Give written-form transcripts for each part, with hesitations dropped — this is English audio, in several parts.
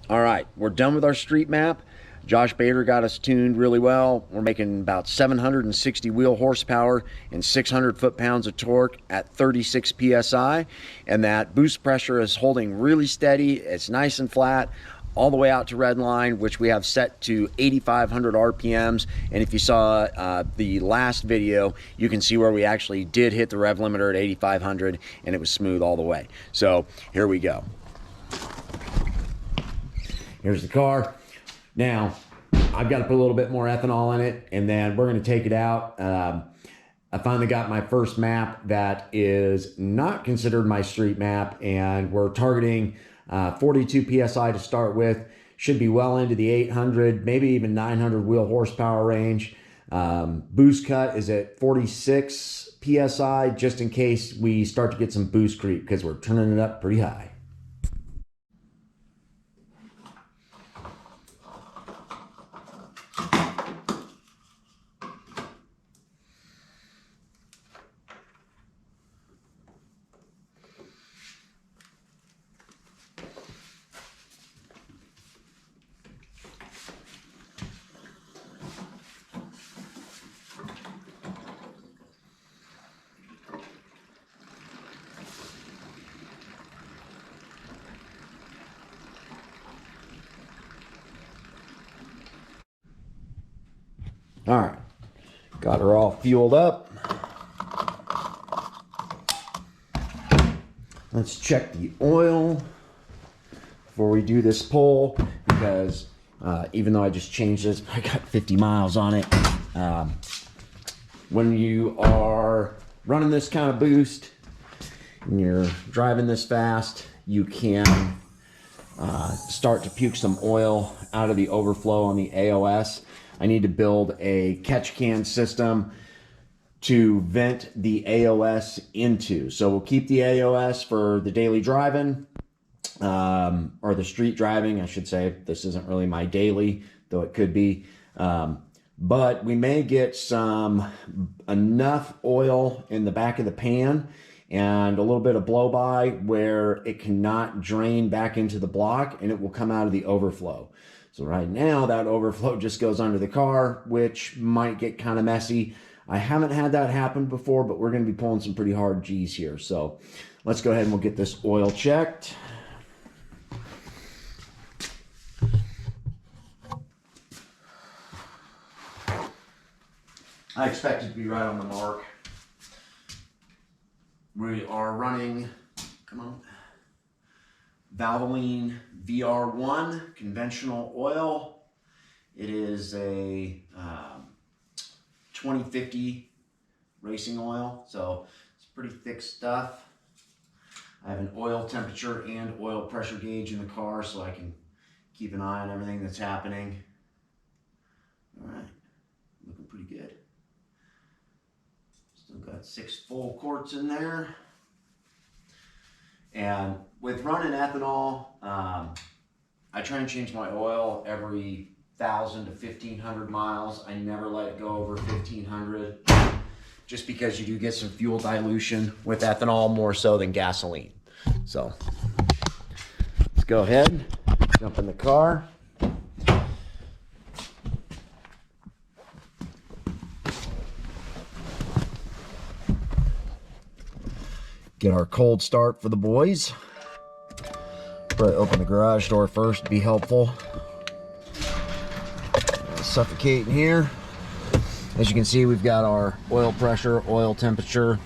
All right, we're done with our street map. Josh Bader got us tuned really well. We're making about 760 wheel horsepower and 600 foot-pounds of torque at 36 psi, and that boost pressure is holding really steady. It's nice and flat all the way out to red line, which we have set to 8,500 RPMs. And if you saw the last video, you can see where we actually did hit the rev limiter at 8,500, and it was smooth all the way. So here we go. Here's the car. Now, I've got to put a little bit more ethanol in it, and then we're going to take it out. I finally got my first map that is not considered my street map, and we're targeting 42 PSI to start with. Should be well into the 800, maybe even 900 wheel horsepower range. Boost cut is at 46 PSI, just in case we start to get some boost creep, because we're turning it up pretty high. All right, got her all fueled up. Let's check the oil before we do this pull, because even though I just changed this, I got 50 miles on it. When you are running this kind of boost and you're driving this fast, you can start to puke some oil out of the overflow on the AOS. I need to build a catch can system to vent the AOS into. So we'll keep the AOS for the daily driving, or the street driving, I should say. This isn't really my daily, though it could be. But we may get enough oil in the back of the pan and a little bit of blow by where it cannot drain back into the block, and it will come out of the overflow. So right now that overflow just goes under the car, which might get kind of messy. I haven't had that happen before, but we're going to be pulling some pretty hard G's here. So let's go ahead and we'll get this oil checked. I expect it to be right on the mark. We are running, come on, Valvoline VR1 conventional oil. It is a 2050 racing oil, so it's pretty thick stuff. I have an oil temperature and oil pressure gauge in the car, so I can keep an eye on everything that's happening. All right, looking pretty good. Still got 6 full quarts in there. And with running ethanol, I try and change my oil every 1,000 to 1,500 miles. I never let it go over 1,500, just because you do get some fuel dilution with ethanol, more so than gasoline. So let's go ahead, jump in the car. Get our cold start for the boys. Probably open the garage door first to be helpful. Suffocate in here. As you can see, we've got our oil pressure, oil temperature.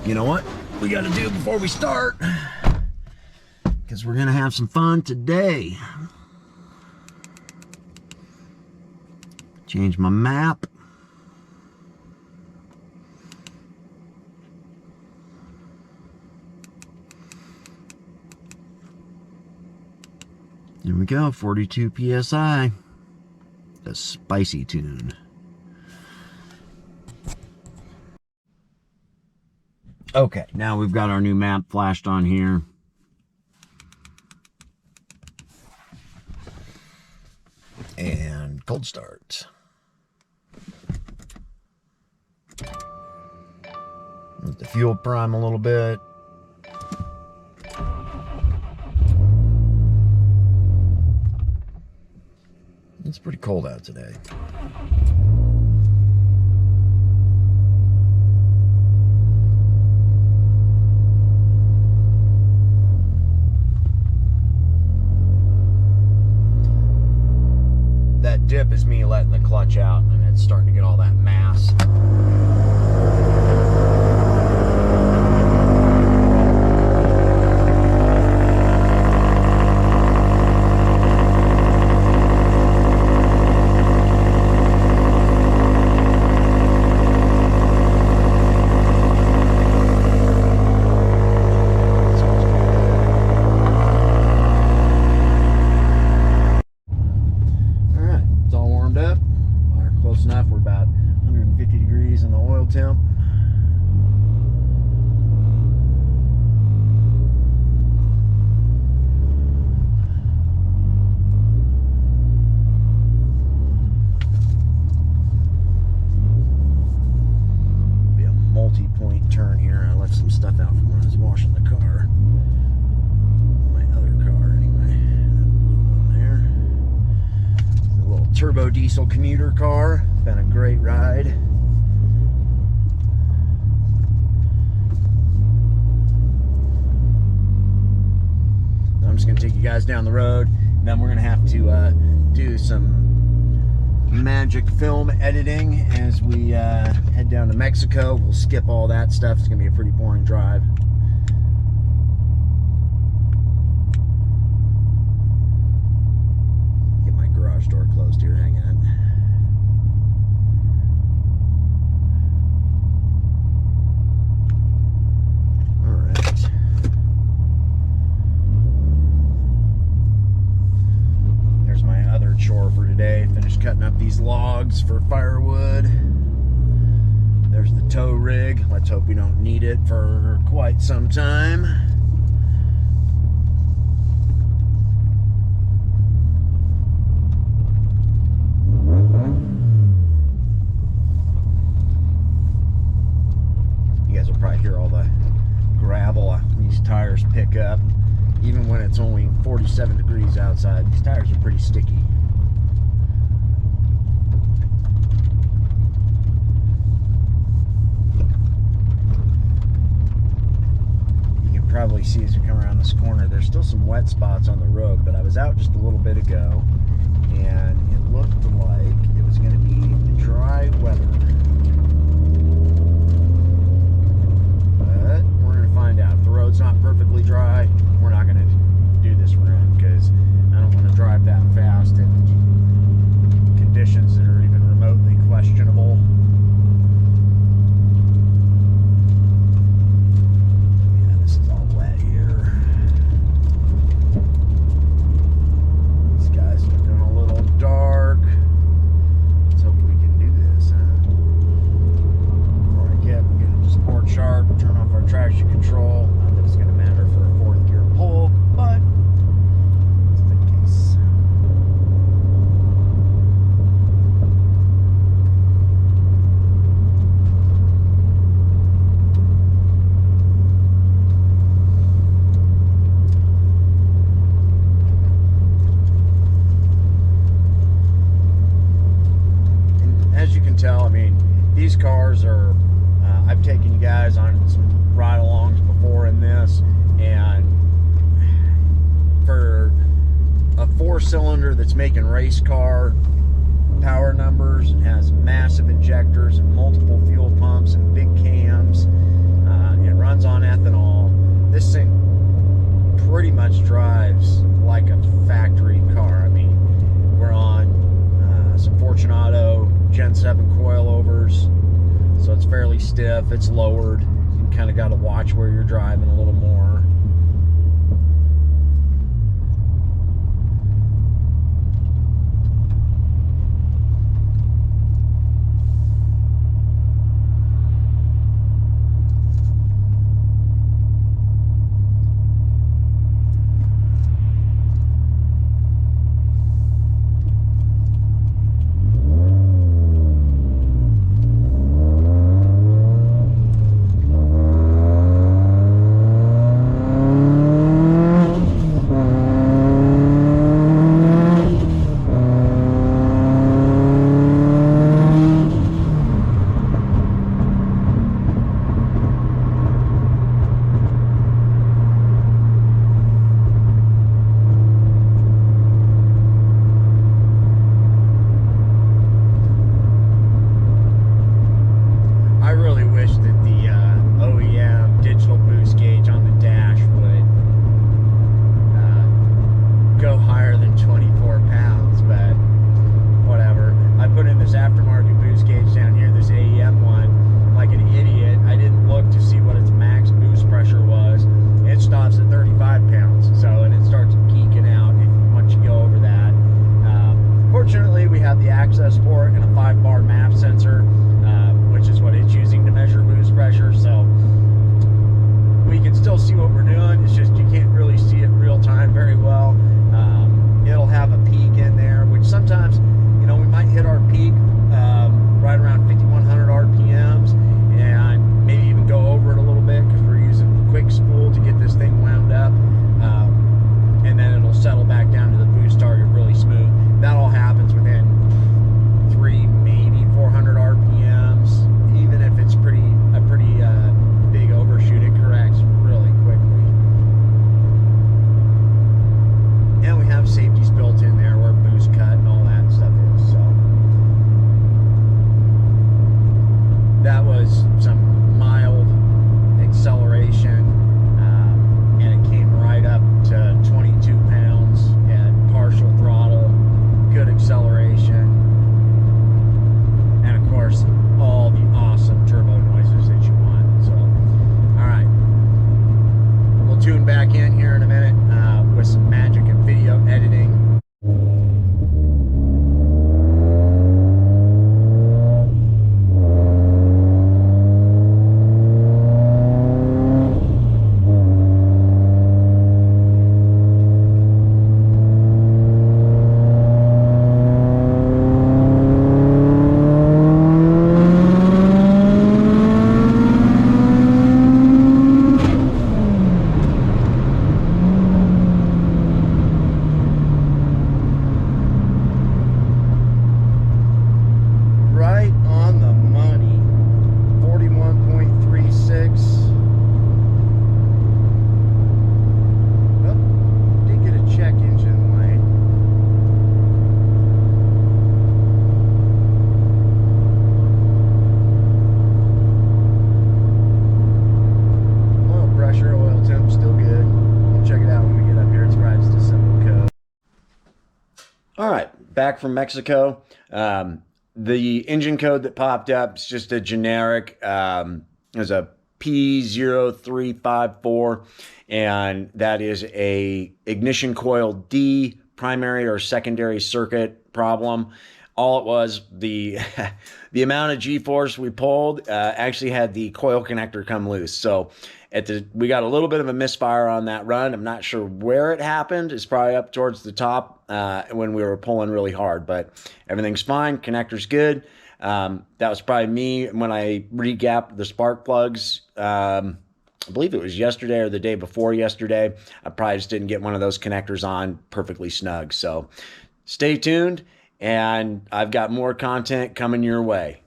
You know what we got to do before we start? Because we're going to have some fun today. Change my map. There we go, 42 PSI. The spicy tune. Okay, now we've got our new map flashed on here. And cold start. Let the fuel prime a little bit. pretty cold out today. That dip is me letting the clutch out, and it's starting to get all that mass. Enough. We're about 150 degrees in the oil temp. Be a multi-point turn here. I left some stuff out from when I was washing the car. My other car, anyway. That blue one there. The little turbo diesel commuter car. Been a great ride. I'm just going to take you guys down the road, and then we're going to have to do some magic film editing as we head down to Mexico. We'll skip all that stuff. It's going to be a pretty boring drive. Get my garage door closed here. Hang on. Chore for today. Finished cutting up these logs for firewood. There's the tow rig. Let's hope we don't need it for quite some time. You guys will probably hear all the gravel these tires pick up. Even when it's only 47 degrees outside, these tires are pretty sticky. Probably see as we come around this corner, there's still some wet spots on the road, but I was out just a little bit ago and it looked like it was going to be dry weather, but we're going to find out. If the road's not perfectly dry, we're not going to do this run because I don't want to drive that fast in conditions that are even remotely questionable. Traction control, not that it's going to matter for a fourth gear pull, but it's the case. And as you can tell, I mean, these cars are, I've taken you guys on some ride-alongs before in this, and for a four-cylinder that's making race car power numbers, has massive injectors and multiple fuel pumps and big cams, it runs on ethanol. This thing pretty much drives like a factory car. I mean, we're on some Fortunato Gen 7 coilovers, so it's fairly stiff. It's lowered. You kind of got to watch where you're driving a little more. All right, back from Mexico. The engine code that popped up is just a generic. It was a P0354, and that is a ignition coil D primary or secondary circuit problem. All it was, the the amount of G-force we pulled actually had the coil connector come loose. So we got a little bit of a misfire on that run. I'm not sure where it happened. It's probably up towards the top when we were pulling really hard, but everything's fine. Connector's good. That was probably me when I re-gapped the spark plugs. I believe it was yesterday or the day before yesterday. I probably just didn't get one of those connectors on perfectly snug. So stay tuned, and I've got more content coming your way.